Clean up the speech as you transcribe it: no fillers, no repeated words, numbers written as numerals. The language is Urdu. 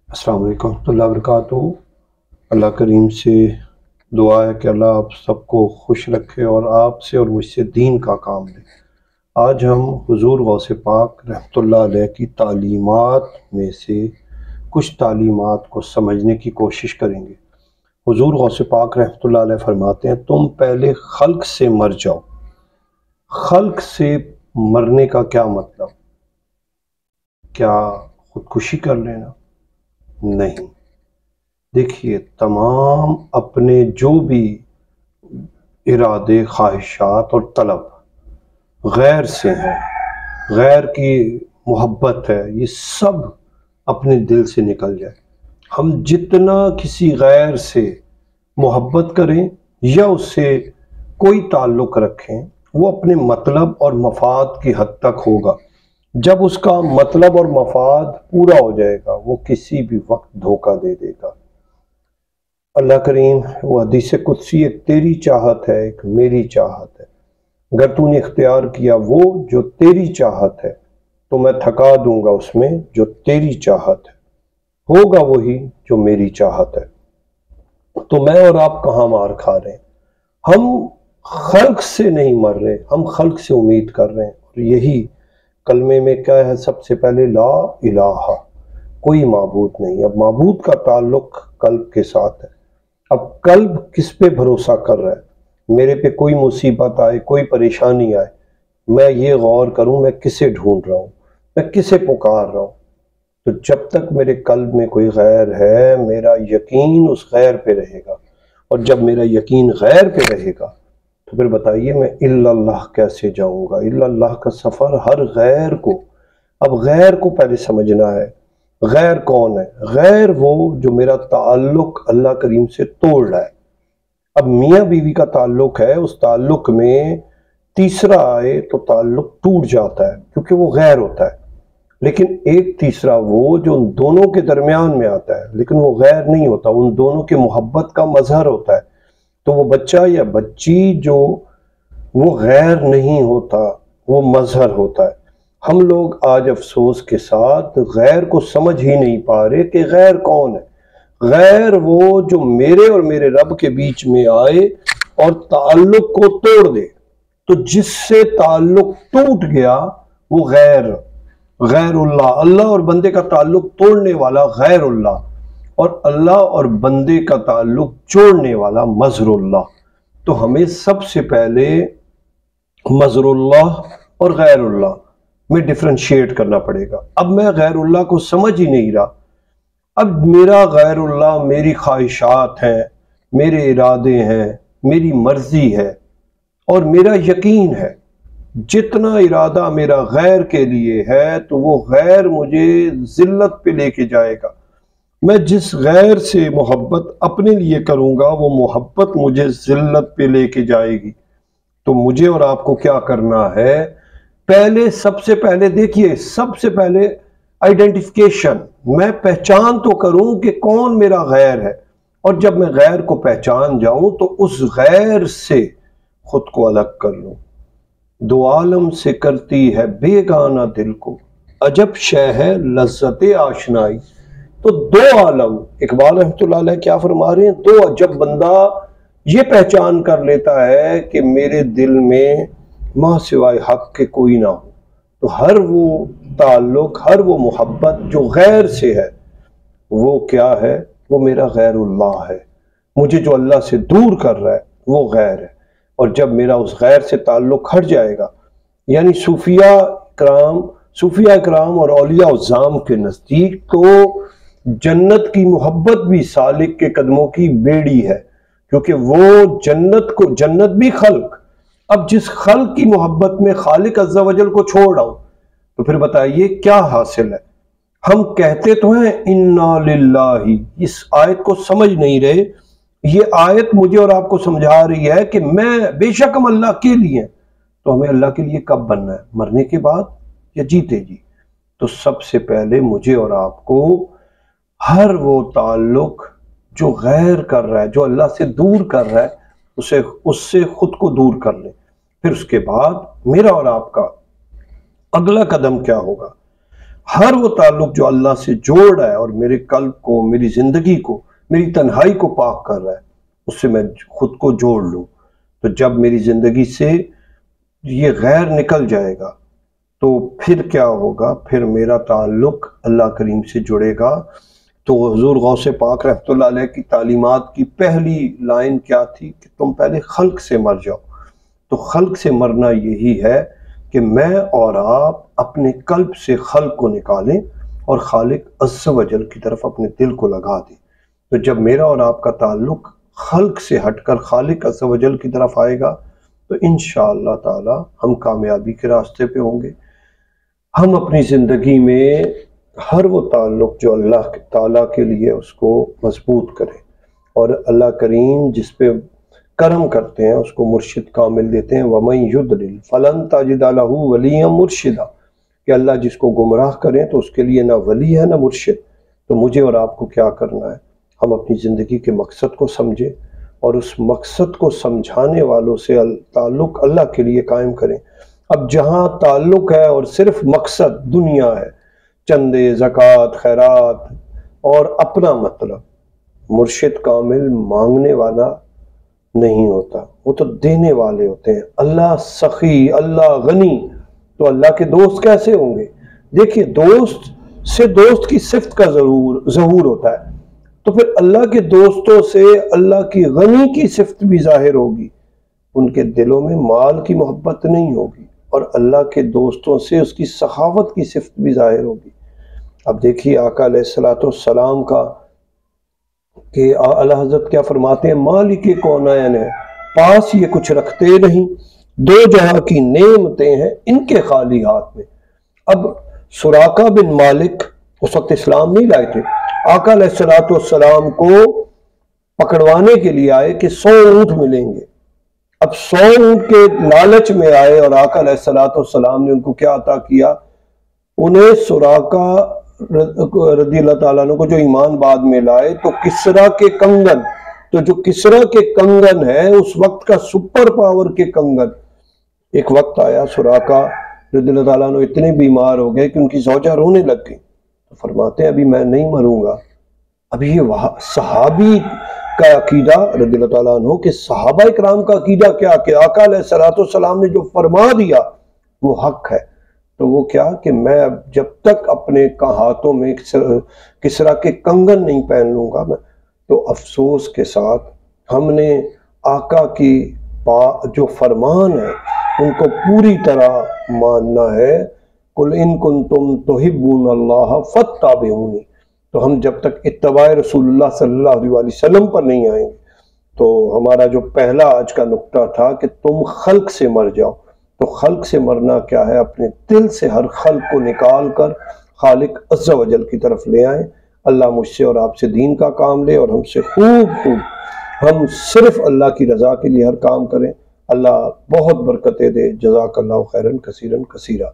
السلام علیکم ورحمۃ اللہ وبرکاتہ۔ اللہ کریم سے دعا ہے کہ اللہ آپ سب کو خوش رکھے اور آپ سے اور مجھ سے دین کا کام لے۔ آج ہم حضور غوث پاک رحمۃ اللہ علیہ کی تعلیمات میں سے کچھ تعلیمات کو سمجھنے کی کوشش کریں گے۔ حضور غوث پاک رحمۃ اللہ علیہ فرماتے ہیں تم پہلے خلق سے مر جاؤ۔ خلق سے مرنے کا کیا مطلب؟ کیا خودکشی کر لینا؟ نہیں۔ دیکھیے، تمام اپنے جو بھی ارادے، خواہشات اور طلب غیر سے ہیں، غیر کی محبت ہے، یہ سب اپنے دل سے نکل جائے۔ ہم جتنا کسی غیر سے محبت کریں یا اس سے کوئی تعلق رکھیں، وہ اپنے مطلب اور مفاد کی حد تک ہوگا۔ جب اس کا مطلب اور مفاد پورا ہو جائے گا، وہ کسی بھی وقت دھوکہ دے دے گا۔ اللہ کریم وہ حدیث قدسی، ایک تیری چاہت ہے ایک میری چاہت ہے، اگر تو نے اختیار کیا وہ جو تیری چاہت ہے تو میں تھکا دوں گا اس میں جو تیری چاہت ہے، ہوگا وہی جو میری چاہت ہے۔ تو میں اور آپ کہاں مار کھا رہے ہیں؟ ہم خلق سے نہیں مر رہے، ہم خلق سے امید کر رہے ہیں۔ اور یہی کلمے میں کیا ہے؟ سب سے پہلے لا الہ، کوئی معبود نہیں۔ اب معبود کا تعلق قلب کے ساتھ ہے۔ اب قلب کس پہ بھروسہ کر رہا ہے؟ میرے پہ کوئی مصیبت آئے، کوئی پریشانی آئے، میں یہ غور کروں میں کسے ڈھونڈ رہا ہوں، میں کسے پکار رہا ہوں۔ تو جب تک میرے قلب میں کوئی غیر ہے، میرا یقین اس غیر پہ رہے گا، اور جب میرا یقین غیر پہ رہے گا تو پھر بتائیے میں الا اللہ کیسے جاؤں گا؟ الا اللہ کا سفر ہر غیر کو، اب غیر کو پہلے سمجھنا ہے۔ غیر کون ہے؟ غیر وہ جو میرا تعلق اللہ کریم سے توڑ رہا ہے۔ اب میاں بیوی کا تعلق ہے، اس تعلق میں تیسرا آئے تو تعلق ٹوٹ جاتا ہے کیونکہ وہ غیر ہوتا ہے۔ لیکن ایک تیسرا وہ جو ان دونوں کے درمیان میں آتا ہے، لیکن وہ غیر نہیں ہوتا، ان دونوں کے محبت کا مظہر ہوتا ہے۔ تو وہ بچہ یا بچی جو وہ غیر نہیں ہوتا، وہ مظہر ہوتا ہے۔ ہم لوگ آج افسوس کے ساتھ غیر کو سمجھ ہی نہیں پا رہے کہ غیر کون ہے۔ غیر وہ جو میرے اور میرے رب کے بیچ میں آئے اور تعلق کو توڑ دے۔ تو جس سے تعلق ٹوٹ گیا وہ غیر اللہ، اللہ اور بندے کا تعلق توڑنے والا غیر اللہ، اور اللہ اور بندے کا تعلق جوڑنے والا مظہر اللہ۔ تو ہمیں سب سے پہلے مظہر اللہ اور غیر اللہ میں ڈفرینشیٹ کرنا پڑے گا۔ اب میں غیر اللہ کو سمجھ ہی نہیں رہا۔ اب میرا غیر اللہ میری خواہشات ہیں، میرے ارادے ہیں، میری مرضی ہے اور میرا یقین ہے۔ جتنا ارادہ میرا غیر کے لیے ہے تو وہ غیر مجھے ذلت پہ لے کے جائے گا۔ میں جس غیر سے محبت اپنے لیے کروں گا وہ محبت مجھے ذلت پہ لے کے جائے گی۔ تو مجھے اور آپ کو کیا کرنا ہے؟ پہلے سب سے پہلے دیکھیے، سب سے پہلے آئیڈینٹیفیکیشن، میں پہچان تو کروں کہ کون میرا غیر ہے، اور جب میں غیر کو پہچان جاؤں تو اس غیر سے خود کو الگ کر لوں۔ دو عالم سے کرتی ہے بیگانہ دل کو، عجب شے ہے لذت آشنائی۔ تو دو عالم، اقبال رحمۃ اللہ علیہ کیا فرما رہے ہیں؟ جب بندہ یہ پہچان کر لیتا ہے کہ میرے دل میں ماں سوائے حق کے کوئی نہ ہو، تو ہر وہ تعلق، ہر وہ محبت جو غیر سے ہے وہ کیا ہے؟ وہ میرا غیر اللہ ہے۔ مجھے جو اللہ سے دور کر رہا ہے وہ غیر ہے۔ اور جب میرا اس غیر سے تعلق ہٹ جائے گا، یعنی صوفیاء کرام اور اولیاء الظام کے نزدیک تو جنت کی محبت بھی سالک کے قدموں کی بیڑی ہے، کیونکہ وہ جنت بھی خلق، اب جس خلق کی محبت میں خالق عز و جل کو چھوڑ رہا ہوں تو پھر بتائیے کیا حاصل ہے؟ ہم کہتے تو ہیں انا للہ، اس آیت کو سمجھ نہیں رہے۔ یہ آیت مجھے اور آپ کو سمجھا رہی ہے کہ میں بے شک ہم اللہ کے لیے ہیں، تو ہمیں اللہ کے لیے کب بننا ہے؟ مرنے کے بعد یا جیتے جی؟ تو سب سے پہلے مجھے اور آپ کو ہر وہ تعلق جو غیر کر رہا ہے، جو اللہ سے دور کر رہا ہے، اس سے خود کو دور کر لیں۔ پھر اس کے بعد میرا اور آپ کا اگلا قدم کیا ہوگا؟ ہر وہ تعلق جو اللہ سے جوڑ رہا ہے اور میرے قلب کو، میری زندگی کو، میری تنہائی کو پاک کر رہا ہے، اس سے میں خود کو جوڑ لوں۔ تو جب میری زندگی سے یہ غیر نکل جائے گا تو پھر کیا ہوگا؟ پھر میرا تعلق اللہ کریم سے جڑے گا۔ تو حضور غوث پاک رحمۃ اللہ علیہ کی تعلیمات کی پہلی لائن کیا تھی کہ تم پہلے خلق سے مر جاؤ۔ تو خلق سے مرنا یہی ہے کہ میں اور آپ اپنے قلب سے خلق کو نکالیں اور خالق عز و جل کی طرف اپنے دل کو لگا دیں۔ تو جب میرا اور آپ کا تعلق خلق سے ہٹ کر خالق عز و جل کی طرف آئے گا تو انشاءاللہ تعالی ہم کامیابی کے راستے پہ ہوں گے۔ ہم اپنی زندگی میں ہر وہ تعلق جو اللہ تعالیٰ کے لیے اس کو مضبوط کریں، اور اللہ کریم جس پہ کرم کرتے ہیں اس کو مرشد کامل دیتے ہیں۔ وَمَن يُضْلِلْ فَلَن تَجِدَ لَهُ وَلِيًّا مُرْشِدًا، کہ اللہ جس کو گمراہ کریں تو اس کے لیے نہ ولی ہے نہ مرشد۔ تو مجھے اور آپ کو کیا کرنا ہے؟ ہم اپنی زندگی کے مقصد کو سمجھیں اور اس مقصد کو سمجھانے والوں سے تعلق اللہ کے لیے قائم کریں۔ اب جہاں تعلق ہے اور صرف مقصد دنیا ہے، چندے، زکوٰۃ، خیرات اور اپنا مطلب، مرشد کامل مانگنے والا نہیں ہوتا، وہ تو دینے والے ہوتے ہیں۔ اللہ سخی، اللہ غنی، تو اللہ کے دوست کیسے ہوں گے؟ دیکھیے، دوست سے دوست کی صفت کا ظہور ہوتا ہے، تو پھر اللہ کے دوستوں سے اللہ کی غنی کی صفت بھی ظاہر ہوگی۔ ان کے دلوں میں مال کی محبت نہیں ہوگی، اور اللہ کے دوستوں سے اس کی سخاوت کی صفت بھی ظاہر ہوگی۔ اب دیکھیے آقا علیہ السلام کا کہ اعلیٰ حضرت کیا فرماتے ہیں؟ مالک کونین ہے، پاس یہ کچھ رکھتے نہیں، دو جہاں کی نعمتیں ہیں ان کے خالی ہاتھ میں۔ اب سراقہ بن مالک اس وقت اسلام نہیں لائے تھے، آقا علیہ السلام کو پکڑوانے کے لیے آئے کہ 100 اونٹ ملیں گے۔ اب 100 اونٹ کے لالچ میں آئے، اور آقا علیہ السلام نے ان کو کیا عطا کیا؟ انہیں سراقہ رضی اللہ تعالیٰ عنہ کو جو ایمان بعد میں لائے، تو کسرا کے کنگن، تو جو کسرا کے کنگن ہے اس وقت کا سپر پاور کے کنگن، ایک وقت آیا سراقہ رضی اللہ تعالیٰ عنہ اتنے بیمار ہو گئے کہ ان کی زوجہ رونے لگ گئی، تو فرماتے ہیں ابھی میں نہیں مروں گا۔ ابھی یہ صحابی کا عقیدہ رضی اللہ تعالیٰ عنہ کہ صحابہ اکرام کا عقیدہ کیا کہ آقا علیہ السلام نے جو فرما دیا وہ حق ہے، تو وہ کیا کہ میں جب تک اپنے ہاتھوں میں کسرا کے کنگن نہیں پہن لوں گا میں، تو افسوس کے ساتھ ہم نے آقا کی جو فرمان ہے ان کو پوری طرح ماننا ہے۔ قُلْ إِن كُنتُمْ تُحِبُّونَ اللَّهَ فَاتَّبِعُونِی، تو ہم جب تک اتباع رسول اللہ صلی اللہ علیہ وسلم پر نہیں آئیں گے، تو ہمارا جو پہلا آج کا نقطہ تھا کہ تم خلق سے مر جاؤ، تو خلق سے مرنا کیا ہے؟ اپنے دل سے ہر خلق کو نکال کر خالق عز و جل کی طرف لے آئیں۔ اللہ مجھ سے اور آپ سے دین کا کام لے، اور ہم سے خوب ہم صرف اللہ کی رضا کے لیے ہر کام کریں۔ اللہ بہت برکتیں دے۔ جزاک اللہ خیرا کثیرا کثیرا۔